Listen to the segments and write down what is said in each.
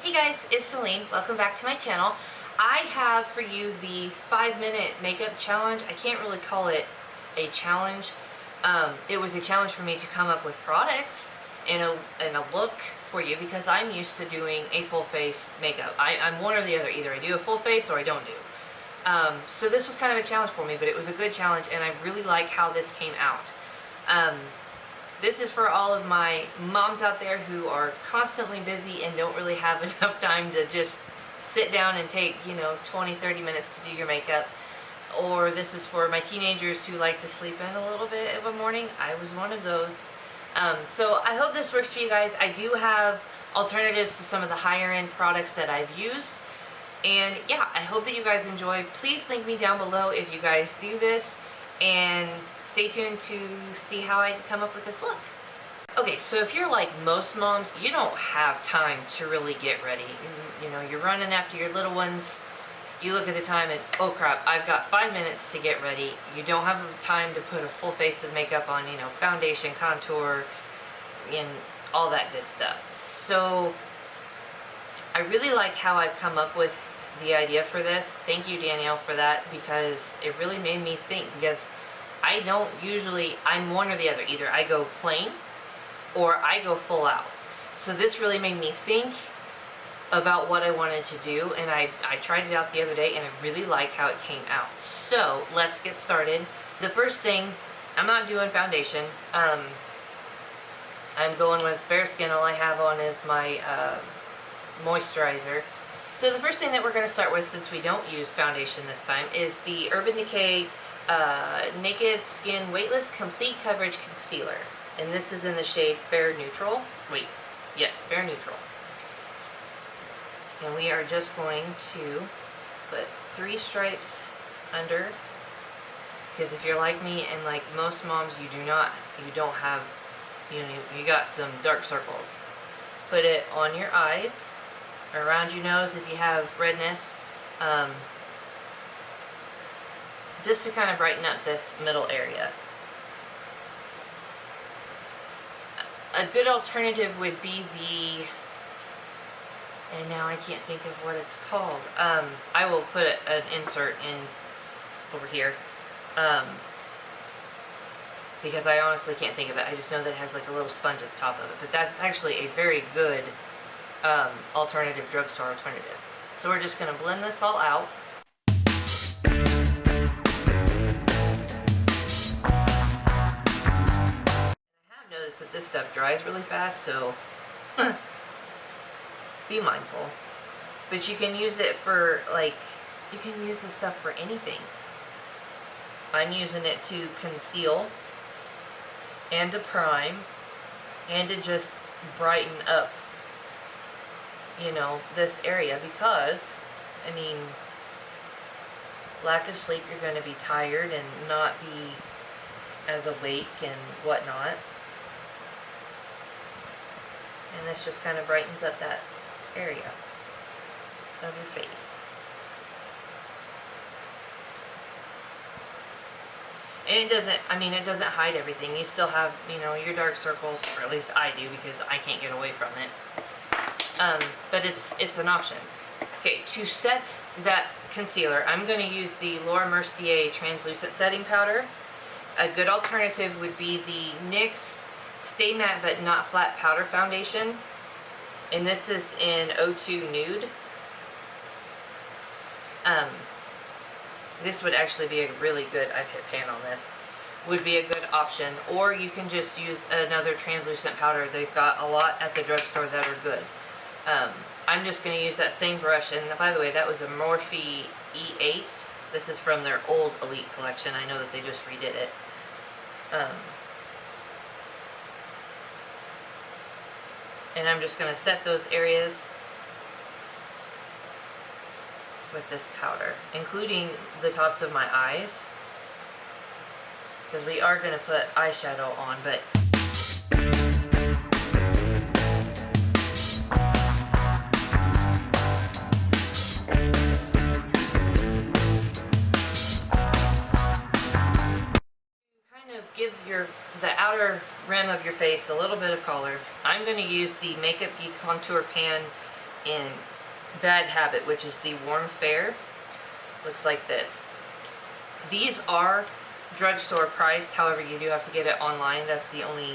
Hey guys, it's Jolene. Welcome back to my channel. I have for you the 5-minute makeup challenge. I can't really call it a challenge. It was a challenge for me to come up with products and a look for you because I'm used to doing a full face makeup. I'm one or the other. Either I do a full face or I don't do. So this was kind of a challenge for me, but it was a good challenge and I really like how this came out. This is for all of my moms out there who are constantly busy and don't really have enough time to just sit down and take, 20-30 minutes to do your makeup. Or this is for my teenagers who like to sleep in a little bit of a morning. I was one of those. So I hope this works for you guys. I do have alternatives to some of the higher end products that I've used. And yeah, I hope that you guys enjoy. Please link me down below if you guys do this. And stay tuned to see how I come up with this look. Okay, so if you're like most moms, you don't have time to really get ready. You're running after your little ones. You look at the time and, oh crap, I've got 5 minutes to get ready. You don't have time to put a full face of makeup on, foundation, contour, and all that good stuff. So I really like how I've come up with the idea for this. Thank you, Danielle, for that, because it really made me think, because I don't usually, I'm one or the other. Either I go plain or I go full out. So this really made me think about what I wanted to do, and I tried it out the other day and I really like how it came out. So let's get started. The first thing, I'm not doing foundation. I'm going with bare skin. All I have on is my moisturizer. So the first thing that we're going to start with, since we don't use foundation this time, is the Urban Decay Naked Skin Weightless Complete Coverage Concealer. And this is in the shade Fair Neutral. Fair Neutral. And we are just going to put 3 stripes under, because if you're like me and like most moms, you don't have, you got some dark circles. Put it on your eyes, around your nose if you have redness, just to kind of brighten up this middle area. A good alternative would be and now I can't think of what it's called. I will put an insert in over here, because I honestly can't think of it. I just know that it has like a little sponge at the top of it, but that's actually a very good alternative, drugstore alternative. So we're just going to blend this all out. I have noticed that this stuff dries really fast, so be mindful. But you can use it for, you can use this stuff for anything. I'm using it to conceal and to prime and to just brighten up this area, because lack of sleep, you're going to be tired and not be as awake and whatnot, and this just kind of brightens up that area of your face. And it doesn't hide everything. You still have your dark circles, or at least I do, because I can't get away from it. But it's an option. Okay, to set that concealer, I'm going to use the Laura Mercier Translucent Setting Powder. A good alternative would be the NYX Stay Matte But Not Flat Powder Foundation. And this is in 02 Nude. This would actually be a really good, I've hit pan on this, would be a good option. Or you can just use another translucent powder. They've got a lot at the drugstore that are good. I'm just going to use that same brush, and by the way, that was a Morphe E8. This is from their old Elite collection. I know that they just redid it. And I'm just going to set those areas with this powder, including the tops of my eyes, because we are going to put eyeshadow on, but give the outer rim of your face a little bit of color. I'm going to use the Makeup Geek Contour Pan in Bad Habit, which is the Warm Fair. Looks like this. These are drugstore priced, however you do have to get it online. That's the only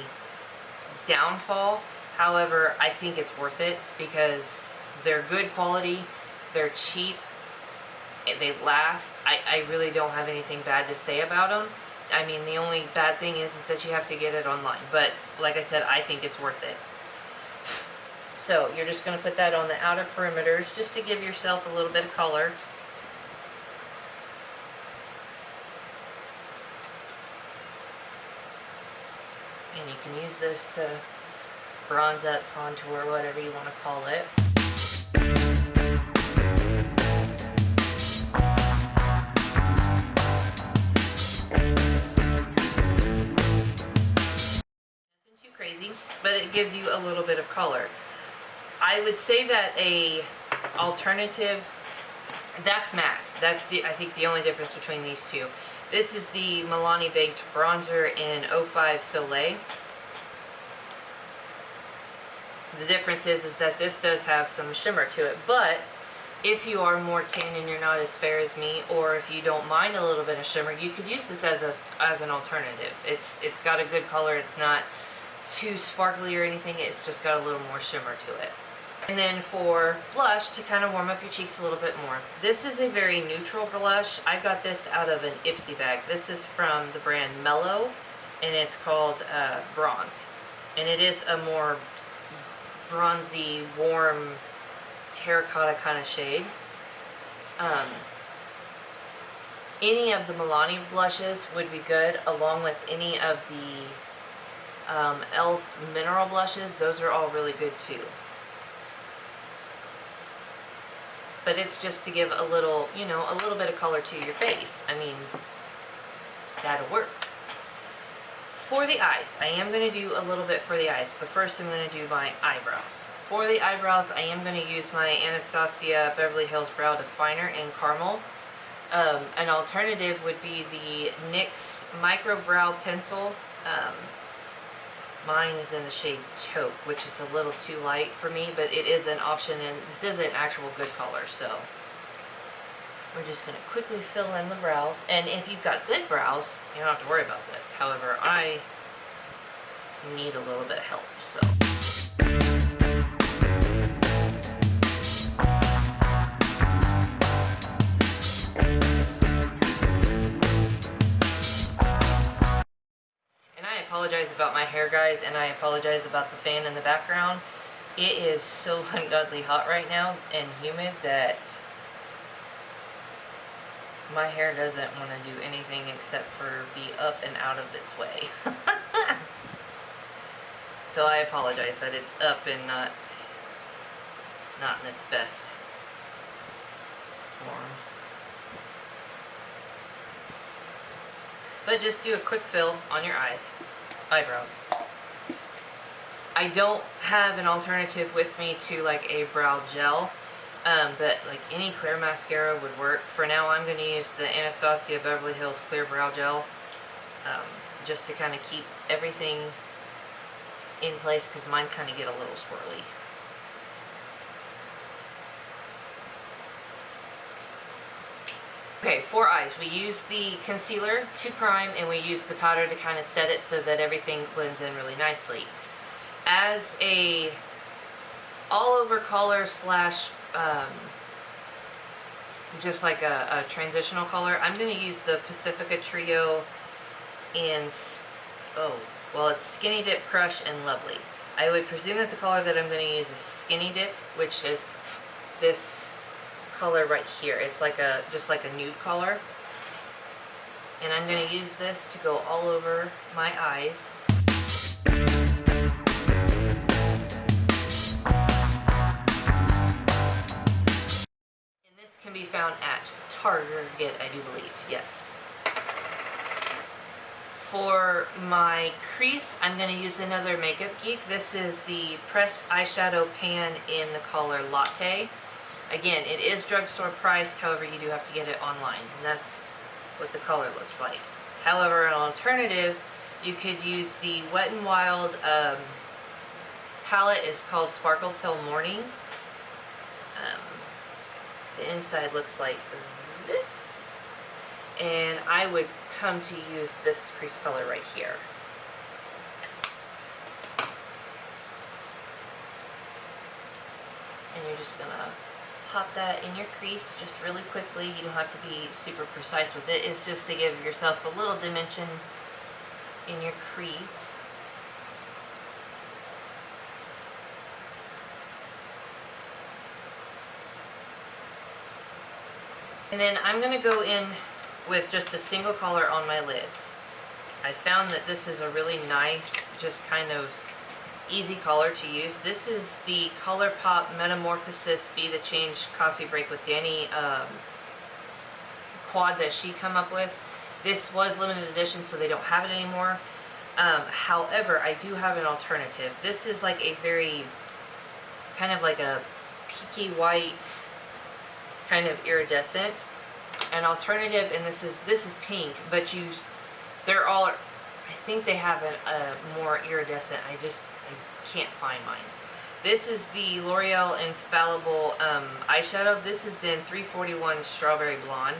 downfall. However, I think it's worth it because they're good quality, they're cheap, they last. I really don't have anything bad to say about them. I mean, the only bad thing is that you have to get it online, but like I said, I think it's worth it. So you're just going to put that on the outer perimeters just to give yourself a little bit of color. And you can use this to bronze up, contour, whatever you want to call it. Nothing too crazy, but it gives you a little bit of color. I would say that a alternative, that's matte. That's I think the only difference between these two. This is the Milani Baked Bronzer in 05 Soleil. The difference is that this does have some shimmer to it, but if you are more tan and you're not as fair as me, or if you don't mind a little bit of shimmer, you could use this as an alternative. It's got a good color. It's not too sparkly or anything. It's just got a little more shimmer to it. And then for blush, to kind of warm up your cheeks a little bit more, this is a very neutral blush. I got this out of an Ipsy bag. This is from the brand Mellow, and it's called Bronze. And it is a more bronzy, warm, terracotta kind of shade. Any of the Milani blushes would be good, along with any of the e.l.f. mineral blushes. Those are all really good too. But it's just to give a little, you know, a little bit of color to your face. I mean, that'll work. For the eyes, I am going to do a little bit for the eyes, but first I'm going to do my eyebrows. For the eyebrows, I am going to use my Anastasia Beverly Hills Brow Definer in Caramel. An alternative would be the NYX Micro Brow Pencil. Mine is in the shade Taupe, which is a little too light for me, but it is an option, and this is an actual good color, so we're just going to quickly fill in the brows. And if you've got good brows, you don't have to worry about this. However, I need a little bit of help, so. I apologize about my hair, guys, and I apologize about the fan in the background. It is so ungodly hot right now and humid that my hair doesn't want to do anything except for be up and out of its way. So I apologize that it's up and not in its best form. But just do a quick fill on your eyebrows. I don't have an alternative with me to like a brow gel, but like any clear mascara would work. For now, I'm going to use the Anastasia Beverly Hills Clear Brow Gel, just to kind of keep everything in place, because mine kind of get a little swirly. Okay, for eyes, we use the concealer to prime, and we use the powder to kind of set it so that everything blends in really nicely. As a all-over color slash just like a transitional color, I'm going to use the Pacifica Trio in, it's Skinny Dip, Crush, and Lovely. I would presume that the color that I'm going to use is Skinny Dip, which is this color right here. It's like just like a nude color, and I'm going to use this to go all over my eyes. And this can be found at Target, I do believe. Yes. For my crease, I'm going to use another Makeup Geek. This is the pressed eyeshadow pan in the color Latte. Again, it is drugstore priced, however you do have to get it online, and that's what the color looks like. However, an alternative, you could use the Wet n Wild palette. It's called Sparkle Till Morning. The inside looks like this. And I would come to use this crease color right here. And you're just gonna pop that in your crease just really quickly. You don't have to be super precise with it. It's just to give yourself a little dimension in your crease. And then I'm going to go in with just a single color on my lids. I found that this is a really nice, just kind of easy color to use. This is the ColourPop Metamorphosis Be the Change Coffee Break with Danny quad that she come up with. This was limited edition, so they don't have it anymore. However, I do have an alternative. This is like a very, kind of like a peaky white, kind of iridescent. An alternative, and this is pink, but they're all, I think they have a more iridescent. I can't find mine. This is the L'Oreal Infallible eyeshadow. This is in 341 Strawberry Blonde,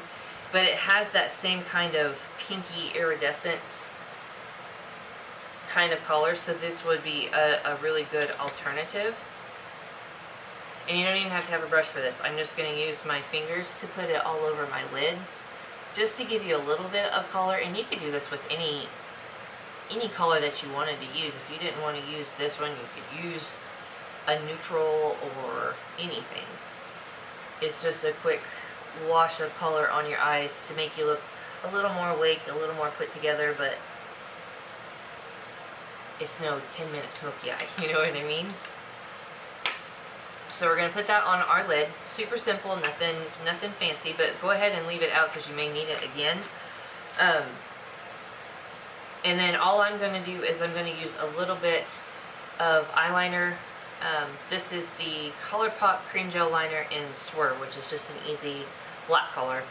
but it has that same kind of pinky iridescent kind of color, so this would be a really good alternative. And you don't even have to have a brush for this. I'm just going to use my fingers to put it all over my lid, just to give you a little bit of color. And you could do this with any color that you wanted to use. If you didn't want to use this one, you could use a neutral or anything. It's just a quick wash of color on your eyes to make you look a little more awake, a little more put together, but it's no 10-minute smoky eye, you know what I mean? So we're going to put that on our lid. Super simple, nothing fancy, but go ahead and leave it out because you may need it again. And then all I'm going to do is I'm going to use a little bit of eyeliner. This is the ColourPop Cream Gel Liner in Swerve, which is just an easy black color.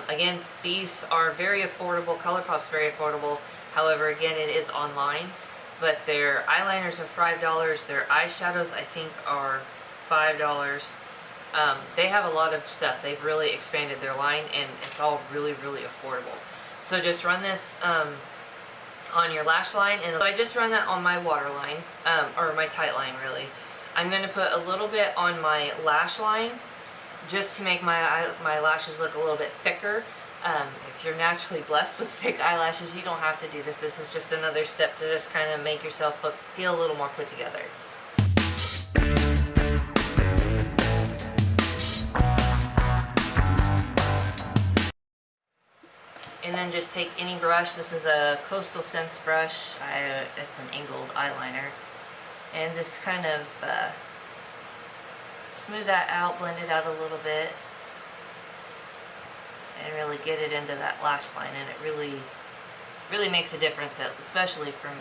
Again, these are very affordable. ColourPop's very affordable. However, again, it is online. But their eyeliners are $5. Their eyeshadows, I think, are $5. They have a lot of stuff. They've really expanded their line, and it's all really, really affordable. So just run this on your lash line, and I just run that on my waterline, or my tight line, really. I'm going to put a little bit on my lash line, just to make my lashes look a little bit thicker. If you're naturally blessed with thick eyelashes, you don't have to do this. This is just another step to just kind of make yourself feel a little more put together. And then just take any brush. This is a Coastal Scents brush. It's an angled eyeliner. And just kind of smooth that out, blend it out a little bit, and really get it into that lash line. And it really makes a difference, especially for me.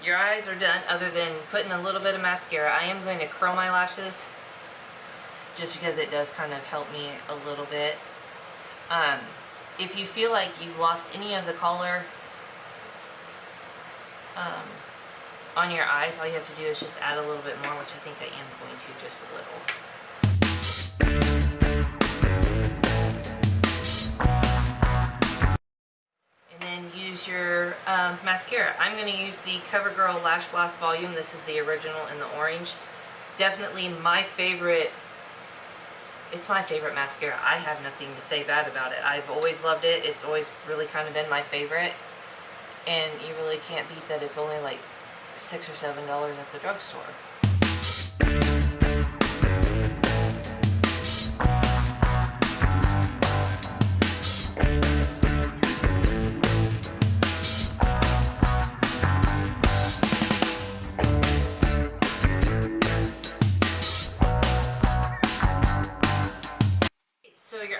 Your eyes are done, other than putting a little bit of mascara. I am going to curl my lashes just because it does kind of help me a little bit. If you feel like you've lost any of the color on your eyes, all you have to do is just add a little bit more, which I think I am going to, just a little. Use your mascara. I'm going to use the CoverGirl Lash Blast Volume. This is the original in the orange. Definitely my favorite. It's my favorite mascara. I have nothing to say bad about it. I've always loved it. It's always really kind of been my favorite. And you really can't beat that. It's only like $6 or $7 at the drugstore.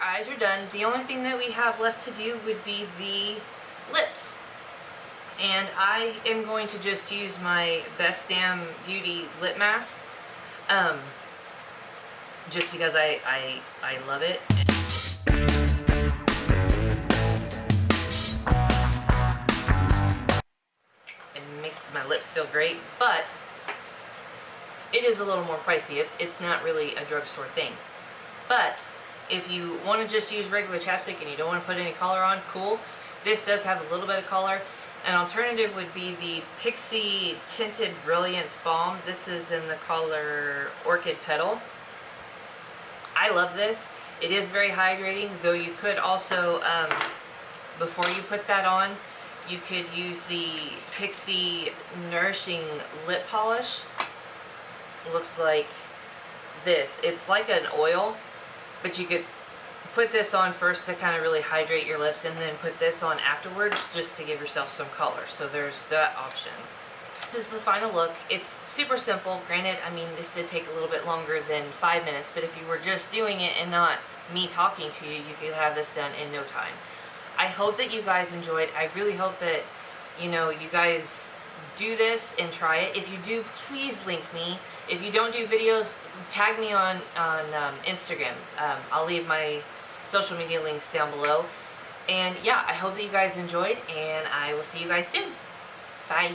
Eyes are done. The only thing that we have left to do would be the lips, and I am going to just use my Best Damn Beauty lip mask, just because I love it. lips feel great, but it is a little more pricey. It's not really a drugstore thing. But if you want to just use regular chapstick and you don't want to put any color on, cool. This does have a little bit of color. An alternative would be the Pixie Tinted Brilliance Balm. This is in the color Orchid Petal. I love this. It is very hydrating, though you could also, before you put that on, you could use the Pixie Nourishing Lip Polish. It looks like this. It's like an oil, but you could put this on first to kind of really hydrate your lips, and then put this on afterwards just to give yourself some color. So there's that option. This is the final look. It's super simple. Granted, I mean, this did take a little bit longer than 5 minutes, but if you were just doing it and not me talking to you, you could have this done in no time. I hope that you guys enjoyed. I really hope that, you know, you guys do this and try it. If you do, please link me. If you don't do videos, tag me on Instagram. I'll leave my social media links down below. And yeah, I hope that you guys enjoyed, and I will see you guys soon. Bye.